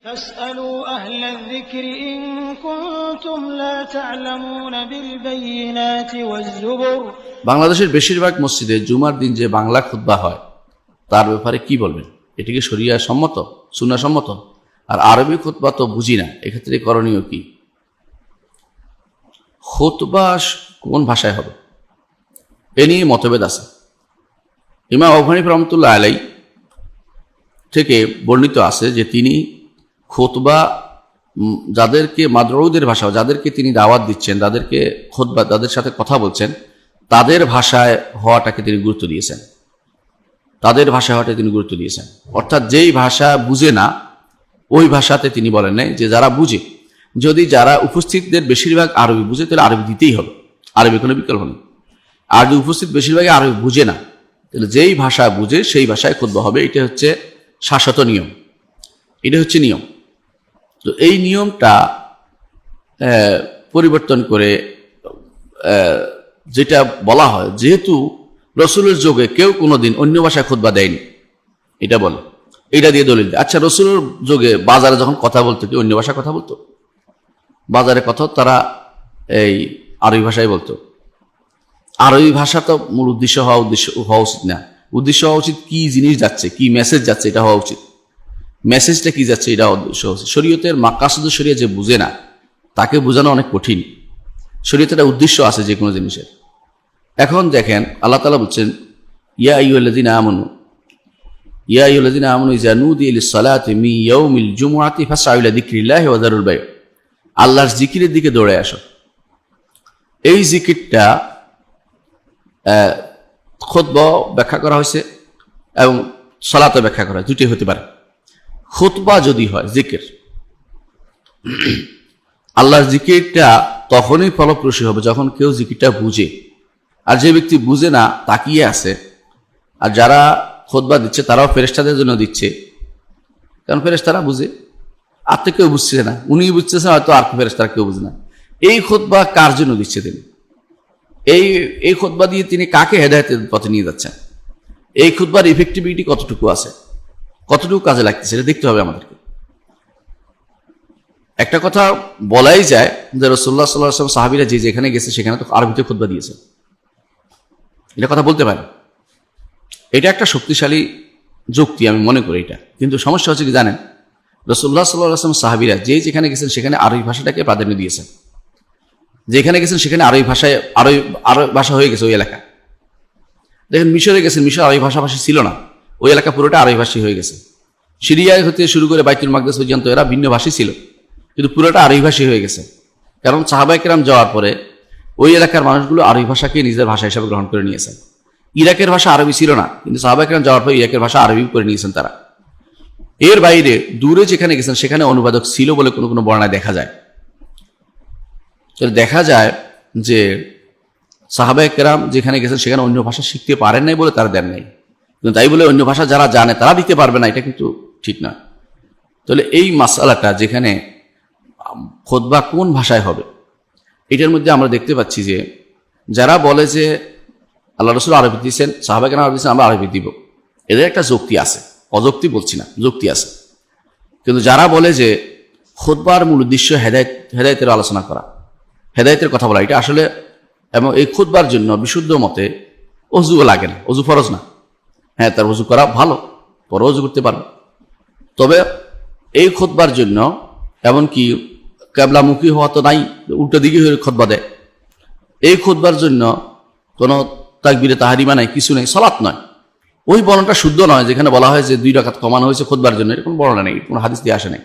فاسألوا أهل الذكر إن كنتم لا تعلمون بالبينات والزبر। বাংলাদেশের বেশিরভাগ মসজিদে জুমার দিন যে বাংলা খুতবা হয় তার ব্যাপারে কি বলবেন? এটি কি শরিয়া সম্মত, সুন্নাহ সম্মত? আর আরবি খুতবা তো বুঝি না, এক্ষেত্রে করণীয় কি? খুতবা কোন ভাষায় হবে এ নিয়ে মতভেদ আছে। ইমাম আবু হানিফা রাহমাতুল্লাহ আলাইহি থেকে বর্ণিত আছে যে তিনি খুতবা যাদেরকে মাদউদের ভাষা, যাদেরকে তিনি দাওয়াত দিচ্ছেন, তাদেরকে খুতবা, তাদের সাথে কথা বলছেন, তাদের ভাষায় হওয়াটাকে তিনি গুরুত্ব দিয়েছেন। তাদের ভাষায় হওয়াটা তিনি গুরুত্ব দিয়েছেন, অর্থাৎ যেই ভাষা বুঝে না ওই ভাষাতে তিনি বলেন নাই, যে যারা বুঝে। যদি যারা উপস্থিতদের বেশিরভাগ আরবি বুঝে তাহলে আরবি দিতেই হবে, আরবি কোনো বিকল্প নেই। আর যদি উপস্থিত বেশিরভাগই আরবি বুঝে না তাহলে যেই ভাষা বুঝে সেই ভাষায় খুতবা হবে। এটা হচ্ছে শাশ্বত নিয়ম, এটা হচ্ছে নিয়ম। তো এই নিয়মটা পরিবর্তন করে যেটা বলা হয়, যেহেতু রসুলের যুগে কেউ কোনোদিন অন্য ভাষায় খুতবা দেয়নি, এটা বলে, এটা দিয়ে দলিল দেয়। আচ্ছা, রসুলের যুগে বাজারে যখন কথা বলতো কি অন্য ভাষায় কথা বলতো? বাজারে কথা তারা এই আরবি ভাষায় বলতো। আরবি ভাষা তো মূল উদ্দেশ্য হওয়া উচিত না। উদ্দেশ্য হওয়া উচিত কি জিনিস যাচ্ছে, কি মেসেজ যাচ্ছে, এটা হওয়া উচিত। মেসেজটা কি যাচ্ছে এটা উদ্দেশ্য হচ্ছে। শরীয়তের মাকাসুদুশ শরিয়া যে বুঝে না তাকে বোঝানো অনেক কঠিন। শরীয়তের একটা উদ্দেশ্য আছে যে কোনো জিনিসের। এখন দেখেন আল্লাহ তাআলা বলছেন, ইয়া আইয়ুহাল্লাযীনা আমানু ইযা নুদিয়া লিস-সালাতি মিন ইয়াউমিল জুমআতি ফাসআউ ইলা যিকরিল্লাহি ওয়া যারুল বাই'। আল্লাহর জিকিরের দিকে দৌড়ে আসো। এই জিকিরটা খুতবা ব্যাখ্যা করা হয়েছে এবং সালাতে ব্যাখ্যা করা হয়, দুটোই হতে পারে। খুতবা যদি হয় জিকির, আল্লাহর জিকিরটা তখনই ফলপ্রসূ হবে যখন কেউ জিকিরটা বুঝে। আর যে ব্যক্তি বুঝে না তাকিয়ে আছে, আর যারা খুতবা দিচ্ছে তারাও ফেরেশতাদের জন্য দিচ্ছে, কারণ ফেরেশতারা বুঝে, আর তো কেউ বুঝছে না, উনি বুঝতেছেন হয়তো, আর ফেরেশতারা কেউ বুঝে না। এই খুতবা কার জন্য দিচ্ছে তিনি? এই খুতবা দিয়ে তিনি কাকে হেদায়েতের পথে নিয়ে যাচ্ছেন? এই খুতবার ইফেক্টিভিটি কতটুকু আছে, কতটুকু কাজে লাগতেছে, এটা দেখতে হবে আমাদেরকে। একটা কথা বলাই যায় যে রাসূলুল্লাহ সাল্লাল্লাহু আলাইহি ওয়াসাল্লাম সাহাবীরা যে যেখানে গেছে সেখানে তো আরবিতে খুতবা দিয়েছে, এটা কথা বলতে পারে। এটা একটা শক্তিশালী যুক্তি আমি মনে করি এটা। কিন্তু সমস্যা হচ্ছে কি জানেন, রাসূলুল্লাহ সাল্লাল্লাহু আলাইহি ওয়াসাল্লাম সাহাবীরা যেখানে গেছেন সেখানে আরবি ভাষাটাকে প্রাধান্য দিয়েছেন। যেখানে গেছেন সেখানে আরবি ভাষা হয়ে গেছে ওই এলাকা। দেখেন মিশরে গেছেন, মিশর আরবি ভাষাভাষী ছিল না, ওই এলাকা পুরোটা আরবি ভাষী হয়ে গেছে। সিরিয়ায় হতে শুরু করে বাইতুল মাকদেস পর্যন্ত এরা ভিন্ন ভাষী ছিল, কিন্তু পুরোটা আরবি ভাষী হয়ে গেছে। কারণ সাহাবায়ে কেরাম যাওয়ার পরে ওই এলাকার মানুষগুলো আরবি ভাষাকে নিজের ভাষা হিসাবে গ্রহণ করে নিয়েছেন। ইরাকের ভাষা আরবি ছিল না, কিন্তু সাহাবায়ে কেরাম যাওয়ার পরে ইরাকের ভাষা আরবি করে নিয়েছেন তারা। এর বাইরে দূরে যেখানে গেছেন সেখানে অনুবাদক ছিল বলে কোনো কোনো বর্ণনায় দেখা যায়। দেখা যায় যে সাহাবায়ে কেরাম যেখানে গেছেন সেখানে অন্য ভাষা শিখতে পারেন নাই বলে তারা দেন নাই, কিন্তু তাই বলে অন্য ভাষা যারা জানে তারা দিতে পারবে না, এটা কিন্তু ঠিক না। তাহলে এই মাসআলাটা যেখানে খুতবা কোন ভাষায় হবে, এটার মধ্যে আমরা দেখতে পাচ্ছি যে যারা বলে যে আল্লাহ রাসূল আরবি দিয়েছেন, সাহাবায়ে কেরাম আরবি দিয়েছেন, আমরা আরবি দিব, এদের একটা যুক্তি আছে, অযুক্তি বলছি না, যুক্তি আছে। কিন্তু যারা বলে যে খুতবার মূল উদ্দেশ্য হেদায়েতের আলোচনা করা, হেদায়েতের কথা বলা, এটা আসলে, এবং এই খুতবার জন্য বিশুদ্ধ মতে অজুও লাগে না, অজু ফরজ না। হ্যাঁ, তার অজু করা ভালো, পরে অজু করতে পারবে। তবে এই খুতবার জন্য এমনকি কিবলামুখী হওয়া তো নাই, উল্টো দিকে হয়ে খুতবা দেয়। এই খুতবার জন্য কোনো তাকবীরে তাহরিমা নাই, কিছু নেই, সালাত নয়। ওই বর্ণনাটা শুদ্ধ নয় যেখানে বলা হয় যে 2 রাকাত কমানো হয়েছে খুতবার জন্য, এরকম বর্ণনা নেই, কোনো হাদিস দিয়ে আসে নাই।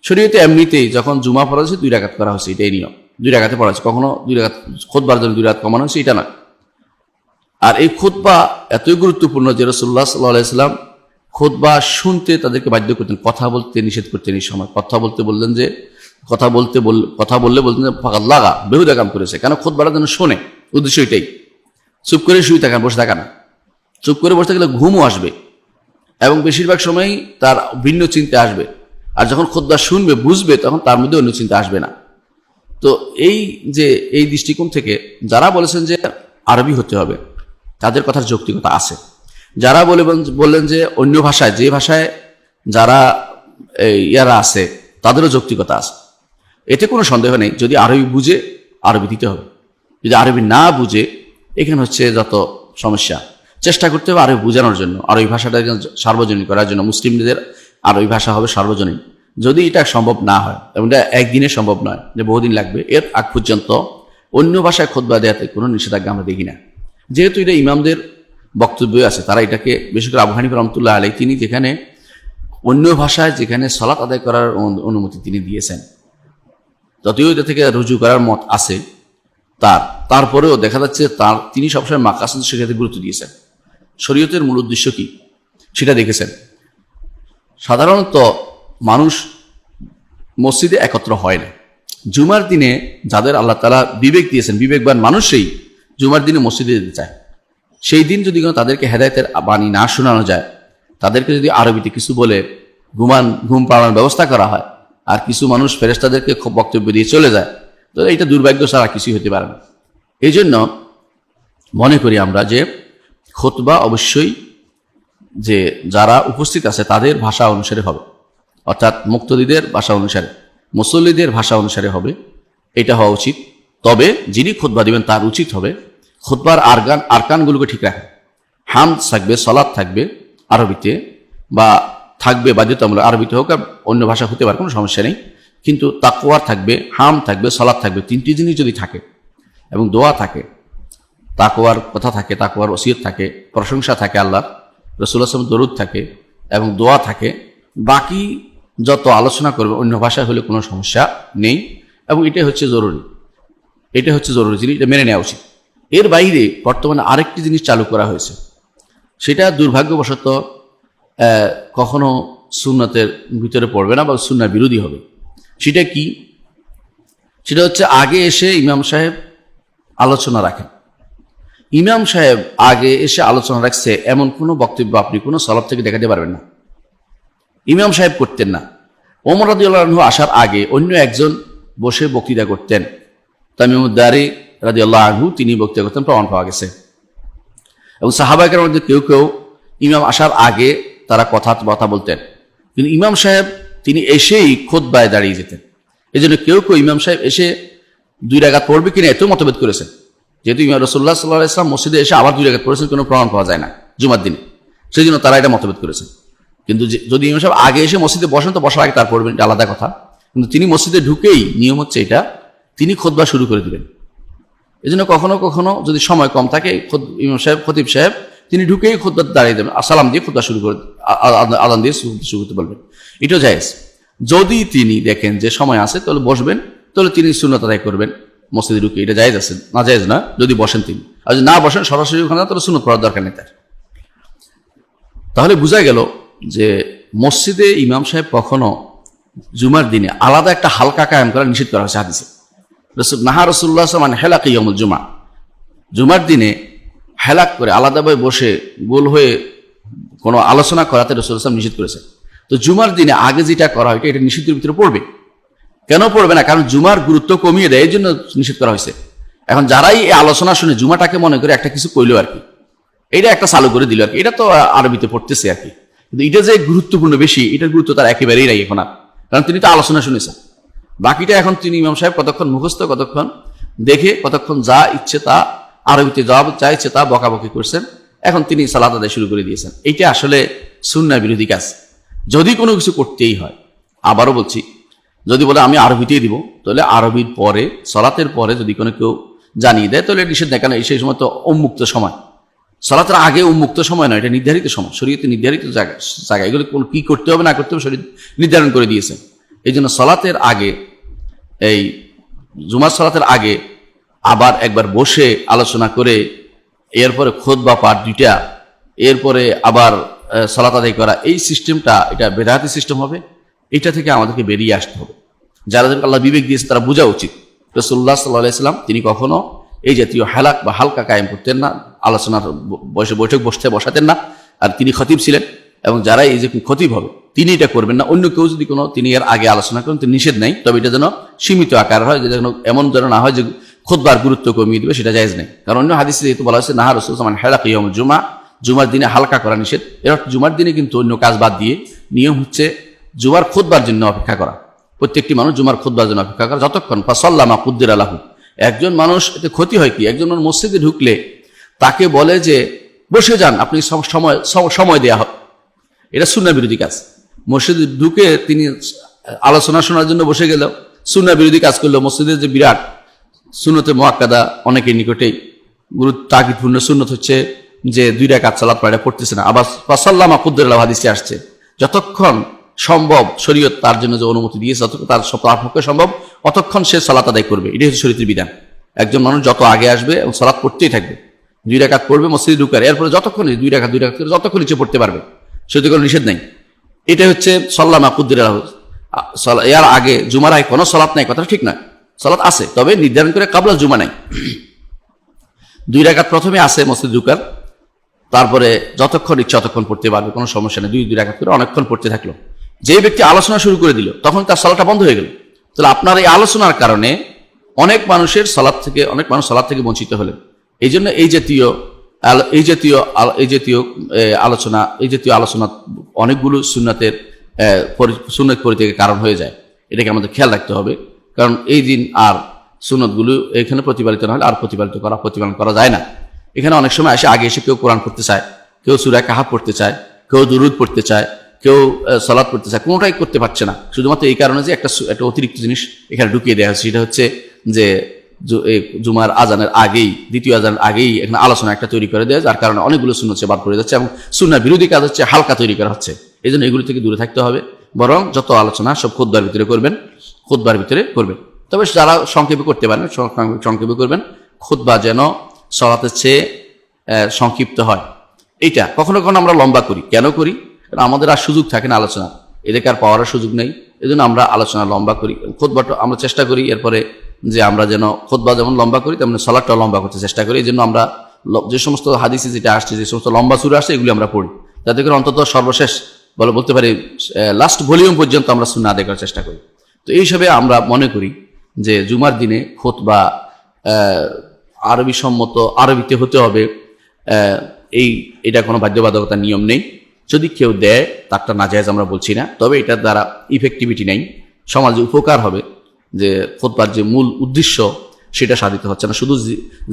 শরীয়তে এমনিতেই যখন জুমা পড়া হয়েছে 2 রাকাত করা হয়েছে, এটাই নিয়ম। 2 রাকাতে পড়া হয়েছে, কখনো 2 রাকাত খুতবার জন্য 2 রাকাত কমানো হয়েছে, এটা নয়। আর এই খুতবা এতই গুরুত্বপূর্ণ যে রাসূলুল্লাহ সাল্লাল্লাহু আলাইহি ওয়াসাল্লাম খুতবা শুনতে তাদেরকে বাধ্য করতেন, কথা বলতে নিষেধ করতেন। এই সময় কথা বলতে বললেন যে কথা বললে বলতেন যে ফাকাদ লাগা, বেহুদা কাম করেছে। কেন? খুতবাটা যেন শোনে, উদ্দেশ্য এটাই। চুপ করে শুয়ে থাকেন, বসে থাকা না। চুপ করে বসে থাকলে ঘুমও আসবে এবং বেশিরভাগ সময়ই তার ভিন্ন চিন্তা আসবে। আর যখন খুতবা শুনবে, বুঝবে, তখন তার মধ্যে অন্য চিন্তা আসবে না। তো এই দৃষ্টিকোণ থেকে যারা বলেছেন যে আরবি হতে হবে তাদের কথার যৌক্তিকতা আছে। যারা বললেন যে অন্য ভাষায়, যে ভাষায় যারা ইয়ারা আছে তাদেরও যৌক্তিকতা আছে, এতে কোনো সন্দেহ নেই। যদি আরবি বুঝে আরবি দিতে হবে, যদি আরবি না বুঝে এখানে হচ্ছে যত সমস্যা, চেষ্টা করতে হবে আরবি বোঝানোর জন্য, আরবি ভাষাটা সার্বজনীন করার জন্য। মুসলিমদের আরবি ভাষা হবে সার্বজনীন। যদি এটা সম্ভব না হয়, এবং এটা একদিনে সম্ভব নয়, যে বহুদিন লাগবে, এর আগ পর্যন্ত অন্য ভাষায় খুতবা দেওয়াতে কোনো নিষেধাজ্ঞা আমরা দেখি না। যেহেতু এটা ইমামদের বক্তব্য আছে, তারা এটাকে বিশেষ করে আবু হানিফা রহমতুল্লাহ আলাইহি তিনি যেখানে অন্য ভাষায় যেখানে সালাত আদায় করার অনুমতি তিনি দিয়েছেন, যদিও এটা থেকে রুজু করার মত আছে তারপরেও দেখা যাচ্ছে তিনি সবসময় মাকাসিদ সেক্ষেত্রে গুরুত্ব দিয়েছেন। শরীয়তের মূল উদ্দেশ্য কি সেটা দেখেছেন। সাধারণত মানুষ মসজিদে একত্র হয় না। জুমার দিনে যাদের আল্লাহ তাআলা বিবেক দিয়েছেন, বিবেকবান মানুষই জুমার দিনে মসজিদে যেতে চায়। সেই দিন যদি তাদেরকে হেদায়েতের বাণী না শোনানো যায়, তাদেরকে যদি আরবিতে কিছু বলে ঘুম পাড়ানোর ব্যবস্থা করা হয়, আর কিছু মানুষ ফেরেশতাদেরকে বক্তব্য দিয়ে চলে যায়, তাহলে এটা দুর্ভাগ্য ছাড়া কিছুই হতে পারে না। এই জন্য মনে করি আমরা যে খুতবা অবশ্যই যে যারা উপস্থিত আছে তাদের ভাষা অনুসারে হবে, অর্থাৎ মুক্তদিদের ভাষা অনুসারে, মুসল্লিদের ভাষা অনুসারে হবে, এটা হওয়া উচিত। তবে যিনি খুতবা দিবেন তার উচিত হবে খুতবার আরকানগুলোকে ঠিক রাখা। হামদ থাকবে, সালাত থাকবে আরবিতে, বা থাকবে বাধ্যতামূলক আরবিতে হোক, আর অন্য ভাষা হতে পারে, কোনো সমস্যা নেই। কিন্তু তাকওয়ার থাকবে, হাম থাকবে, সালাত থাকবে, তিনটি জিনিস যদি থাকে এবং দোয়া থাকে, তাকওয়ার কথা থাকে, তাকওয়ার ওসিয়ত থাকে, প্রশংসা থাকে, আল্লাহ রাসূলুল্লাহ সাল্লাল্লাহু আলাইহি ওয়াসাল্লাম দরুদ থাকে এবং দোয়া থাকে, বাকি যত আলোচনা করবে অন্য ভাষায় হলে কোনো সমস্যা নেই। এবং এটাই হচ্ছে জরুরি, জিনিস, এটা মেনে নেওয়া উচিত। এর বাইরে বর্তমানে আরেকটি জিনিস চালু করা হয়েছে, সেটা দুর্ভাগ্যবশত কখনো সুন্নতের ভিতরে পড়বে না বা সুন্নাহ বিরোধী হবে। সেটা কি? সেটা হচ্ছে আগে এসে ইমাম সাহেব আলোচনা রাখেন। ইমাম সাহেব আগে এসে আলোচনা রাখছে এমন কোনো বক্তব্য আপনি কোনো সলাফ থেকে দেখাতে পারবেন না। ইমাম সাহেব করতেন না। ওমর রাদিয়াল্লাহু আনহু আসার আগে অন্য একজন বসে বক্তৃতা করতেন, তামিমুদ দারি রাদিয়াল্লাহু আনহু, তিনি বক্তৃতা করতেন, প্রমাণ পাওয়া গেছে। এবং সাহাবায়ে কেরামের মধ্যে কেউ কেউ ইমাম আসার আগে তারা কথা বলতেন, কিন্তু ইমাম সাহেব তিনি এসেই খুতবায় দাঁড়িয়ে যেতেন। এই জন্য কেউ কেউ ইমাম সাহেব এসে 2 রাকাত পড়বে কিনা এত মতভেদ করেছেন। যেহেতু ইমাম রাসূলুল্লাহ সাল্লাল্লাহু আলাইহি ওয়াসাল্লাম মসজিদে এসে আবার 2 রাকাত পড়েছেন, কোনো প্রমাণ পাওয়া যায় না জুমার দিনে, সেই জন্য তারা এটা মতভেদ করেছেন। কিন্তু যদি ইমাম সাহেব আগে এসে মসজিদে বসেন তো বসার আগে তার পড়বেন, এটা আলাদা কথা। কিন্তু তিনি মসজিদে ঢুকেই নিয়ম হচ্ছে এটা, তিনি খুতবা শুরু করে দিবেন। এই জন্য কখনো কখনো যদি সময় কম থাকে, ইমাম সাহেব, খতিব সাহেব তিনি ঢুকেই খুতবা দাঁড়িয়ে দেবেন, সালাম দিয়ে খুতবা শুরু করে, আযান দিয়ে শুরু করতে বলবেন, এটাও জায়েজ। যদি তিনি দেখেন যে সময় আছে তাহলে বসবেন, তাহলে তিনি সুন্নাত আদায় করবেন মসজিদে ঢুকে, এটা জায়েজ আছে, না জায়েজ না যদি বসেন তিনি। আর যদি না বসেন সরাসরি ওখানে, তাহলে সুন্নাত পড়ার দরকার নেই তার। তাহলে বোঝা গেল যে মসজিদে ইমাম সাহেব কখনো জুমার দিনে আলাদা একটা হালকা কায়েম করা নিষেধ করা হয়েছে হাদিসে। নাহা রাসূলুল্লাহ সাল্লাল্লাহু আলাইহি ওয়াসাল্লাম হেলাক ইয়াউমুল জুমা, জুমার দিনে হেলাক করে আলাদাভাবে বসে গোল হয়ে কোনো আলোচনা করাতে রাসূলুল্লাহ সাল্লাল্লাহু আলাইহি ওয়াসাল্লাম নিষেধ করেছেন। তো জুমার দিনে আগে যেটা করা হয় এটা নিষিদ্ধের ভিতরে পড়বে। কেন পড়বে না? কারণ জুমার গুরুত্ব কমিয়ে দেয়, এই জন্য নিষেধ করা হয়েছে। এখন যারাই এই আলোচনা শুনে জুমাটাকে মনে করে একটা কিছু কইলো আর কি, এটা একটা চালু করে দিল আর কি, এটা তো আরবিতে পড়তেছে আর কি, কিন্তু এটা যে গুরুত্বপূর্ণ বেশি, এটার গুরুত্ব তার একেবারেই নাই এখন আর, কারণ তিনি তো আলোচনা শুনেছেন। বাকিটা এখন তিনি ইমাম সাহেব কতক্ষণ মুখস্থ, কতক্ষণ দেখে, কতক্ষণ যা ইচ্ছে তা আরবিতে জবাব যা ইচ্ছে তা বকাবকি করছেন, এখন তিনি সালাত আদায় শুরু করে দিয়েছেন। এইটা আসলে সুন্নাহ বিরোধী কাজ। যদি কোনো কিছু করতেই হয়, আবারও বলছি, যদি বলে আমি আরবিতেই দিব, তাহলে আরবির পরে, সালাতের পরে যদি কোনো কেউ জানিয়ে দেয় তাহলে নিষেধ নেই, কারণ সেই সময় তো উন্মুক্ত সময়। সালাতের আগে উন্মুক্ত সময় নয়, এটা নির্ধারিত সময়, শরীয়তে নির্ধারিত জায়গা। এগুলো কি করতে হবে না করতে হবে শরীয়ত নির্ধারণ করে দিয়েছেন। এই জন্য সালাতের আগে, এই জুমার সালাতের আগে আবার একবার বসে আলোচনা করে, এরপরে খুতবা পাঠ 2টা, এরপরে আবার সালাত আদায় করা, এই সিস্টেমটা এটা বেদাতি সিস্টেম হবে। এটা থেকে আমাদেরকে বেরিয়ে আসতে হবে। যাদেরকে আল্লাহ বিবেক দিয়েছে তারা বোঝা উচিত। রাসূলুল্লাহ সাল্লাল্লাহু আলাইহি ওয়াসাল্লাম তিনি কখনো এই জাতীয় হেলাক বা হালকা কায়েম করতেন না, আলোচনার বৈঠক বসাতেন না। আর তিনি খতিব ছিলেন, এবং যারা এই যে খতিব হবে তিনি এটা করবেন না। অন্য কেউ যদি কোনো তিনি এর আগে আলোচনা করেন তো নিষেধ নাই, তবে এটা যেন সীমিত আকার হয়, যে যেন এমন যেন না হয় যে খুতবার গুরুত্ব কমিয়ে দিবে, সেটা জায়েজ নেই। কারণ অন্য হাদিসে যেহেতু বলা হয়েছে নাহা রাসূলুল্লাহ সাল্লাল্লাহু আলাইহি ওয়াসাল্লাম হেলাক ইয়াউমুল জুমা, জুমার দিনে হালকা করা নিষেধ। এর জুমার দিনে কিন্তু অন্য কাজ বাদ দিয়ে নিয়ম হচ্ছে জুমার খুতবার জন্য অপেক্ষা করা, প্রত্যেকটি মানুষ জুমার খুতবার জন্য অপেক্ষা করা যতক্ষণ ফাসাল্লামা কুদ্দির আলাহু। একজন মানুষ এতে ক্ষতি হয় কি, একজন মানুষ মসজিদে ঢুকলে তাকে বলে যে বসে যান, আপনি সময় দেয়া হবে, এটা সুন্নাহ বিরোধী কাজ। মসজিদে ঢুকে তিনি আলোচনা শোনার জন্য বসে গেল, সুন্নাহ বিরোধী কাজ করলো। মসজিদের যে বিরাট সুন্নতে মুআক্কাদা অনেকের নিকটেই গুরুত্ব তাকিদপূর্ণ সুন্নত হচ্ছে যে 2 রাকাত সালাত পড়তেছে না, আবার ফাসাল্লামা কুদ্দির আলাহু হাদিসে আসছে যতক্ষণ সম্ভব শরীয়ত তার জন্য যে অনুমতি দিয়েছে যতক্ষণ তার পক্ষে সম্ভব অতক্ষণ সে সালাত আদায় করবে, এটাই হচ্ছে শরীয়তের বিধান। একজন মানুষ যত আগে আসবে এবং সালাত পড়তেই থাকবে, 2 রাকাত পড়বে মসজিদে ঢুকার, এরপরে যতক্ষণ 2 রাকাত করে যতক্ষণ নিচে পড়তে পারবে, সেটা কোনো নিষেধ নাই। এটা হচ্ছে সাল্লামা কুদ্দির আলাহু। এর আগে জুমার আগে কোনো সালাত নাই, কথা ঠিক না, সালাত আছে, তবে নির্ধারণ করে কাবলা জুমা নাই। 2 রাকাত প্রথমে আছে মসজিদ ঢুকার, তারপরে যতক্ষণ ইচ্ছা ততক্ষণ পড়তে পারবে, কোনো সমস্যা নেই। 2 রাকাত করে অনেকক্ষণ পড়তে থাকলো। যে ব্যক্তি আলোচনা শুরু করে দিল তখন তার সালাতটা বন্ধ হয়ে গেল। তাহলে আপনার এই আলোচনার কারণে অনেক মানুষ সালাত থেকে বঞ্চিত হলেন। এই জন্য এই জাতীয় আলোচনা অনেকগুলো সুন্নত পরিত্যাগের কারণ হয়ে যায়। এটাকে আমাদের খেয়াল রাখতে হবে, কারণ এই দিন আর সুন্নতগুলো এখানে প্রতিপালিত না হলে আর প্রতিপালন করা যায় না। এখানে অনেক সময় আগে এসে কেউ কোরআন পড়তে চায়, কেউ সূরা কাহাফ পড়তে চায়, কেউ দুরুদ পড়তে চায়, কেউ সালাত পড়তে চায়, কোনোটাই করতে পারছে না, শুধুমাত্র এই কারণে যে একটা অতিরিক্ত জিনিস এখানে ঢুকিয়ে দেওয়া হচ্ছে। সেটা হচ্ছে যে জুমার আজানের আগেই, দ্বিতীয় আজানের আগেই এখানে আলোচনা একটা তৈরি করে দেওয়া, যার কারণে অনেকগুলো সুন্নত বাদ পড়ে যাচ্ছে এবং সুন্নাহ বিরোধী কাজ হচ্ছে হালকা তৈরি করা হচ্ছে। এই জন্য এগুলো থেকে দূরে থাকতে হবে, বরং যত আলোচনা সব খুতবার ভিতরে করবেন। তবে যারা সংক্ষেপে করতে পারেন সংক্ষেপে করবেন, খুতবা যেন সালাতের চেয়ে সংক্ষিপ্ত হয়। এইটা কখনো কখনো আমরা লম্বা করি, কেন করি? কারণ আমাদের আর সুযোগ থাকে না আলোচনা, এদেরকে আর পাওয়ার সুযোগ নেই, এই জন্য আমরা আলোচনা লম্বা করি। খুতবাটা আমরা চেষ্টা করি এরপরে যে আমরা যেন খুতবা যেমন লম্বা করি তেমনি সালাতটাও লম্বা করতে চেষ্টা করি। এই জন্য আমরা যে সমস্ত হাদিসে যেটা আসছে, যে সমস্ত লম্বা সূরা আসছে, এগুলি আমরা পড়ি, যাতে করে অন্তত সর্বশেষ বলতে পারি লাস্ট ভলিউম পর্যন্ত আমরা সুন্নাহ আদায় করার চেষ্টা করি। তো এই হিসাবে আমরা মনে করি যে জুমার দিনে খুতবা আরবিতে হতে হবে, এটা কোনো বাধ্যবাধকতার নিয়ম নেই। যদি কেউ দেয় তারটা নাজায়েজ আমরা বলছি না, তবে এটার দ্বারা ইফেক্টিভিটি নেই, সমাজে উপকার হবে, যে খুতবার যে মূল উদ্দেশ্য সেটা সাধিত হচ্ছে না। শুধু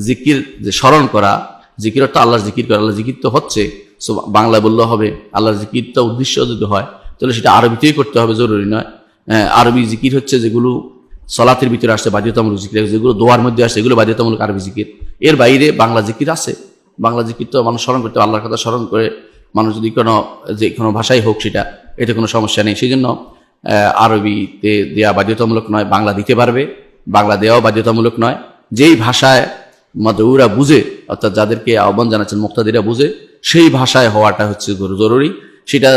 জিকির, যে স্মরণ করা, জিকির অর্থ আল্লাহর জিকির করা, আল্লাহ জিকির তো হচ্ছে, বাংলায় বললেও হবে। আল্লাহর জিকিরটা উদ্দেশ্য যদি হয় তাহলে সেটা আরবিতেই করতে হবে, জরুরি নয়। আরবি জিকির হচ্ছে যেগুলো সালাতের ভিতরে আসছে বাধ্যতামূলক জিকির, যেগুলো দোয়ার মধ্যে আসছে এগুলো বাধ্যতামূলক আরবি জিকির। এর বাইরে বাংলা জিকির আছে, বাংলা জিকির তো মানুষ স্মরণ করতে, আল্লাহর কথা স্মরণ করে মানুষ যদি কোনো ভাষাই হোক সেটা, এতে কোনো সমস্যা নেই। সেই জন্য আরবিতে দেওয়া বাধ্যতামূলক নয়, বাংলা দিতে পারবে, বাংলা দেওয়াও বাধ্যতামূলক নয়। যেই ভাষায় মাদউরা বুঝে, অর্থাৎ যাদেরকে আহ্বান জানাচ্ছেন মুক্তাদিরা বুঝে, সেই ভাষায় হওয়াটা হচ্ছে জরুরি। সেটা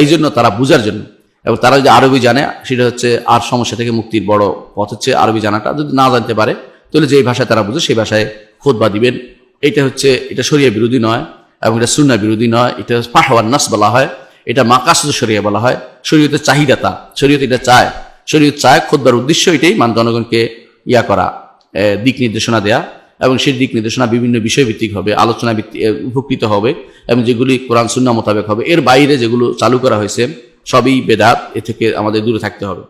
এই জন্য তারা বুঝার জন্য, এবং তারা যদি আরবি জানে সেটা হচ্ছে আর সমস্যা থেকে মুক্তির বড় পথ হচ্ছে আরবি জানাটা। যদি না জানতে পারে তাহলে যেই ভাষায় তারা বুঝে সেই ভাষায় খুতবা দিবেন। এটা শরিয়া বিরোধী নয় এবং এটা সুন্নাহ বিরোধী নয়, এটা ফাহওয়ান নাস বলা হয়, এটা মাকাসুদ শরিয়া বলা হয়। শরীয়তের চাহিদাটা, শরীয়ত এটা চায়, শরীয়ত চায় খুতবার উদ্দেশ্য এটাই জনগণকে করা, দিক নির্দেশনা দেয়া, এবং সেই দিক নির্দেশনা বিভিন্ন বিষয়ভিত্তিক হবে, আলোচনা উপকৃত হবে এবং যেগুলি কোরআন সুন্নাহ মোতাবেক হবে। এর বাইরে যেগুলো চালু করা হয়েছে সবই বেদাত, এ থেকে আমাদের দূরে থাকতে হবে।